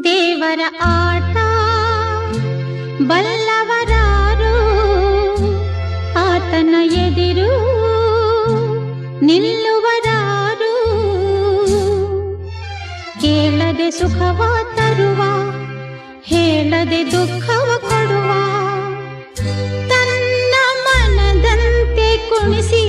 ದೇವರ ಆಟ ಬಲ್ಲವರಾರು, ಆತನ ಎದಿರು ನಿಲ್ಲುವರಾರು. ಕೇಳದೆ ಸುಖವ ತರುವ, ಹೇಳದೆ ದುಃಖವ ಕೊಡುವ, ತನ್ನ ಮನದಂತೆ ಕುಣಿಸಿ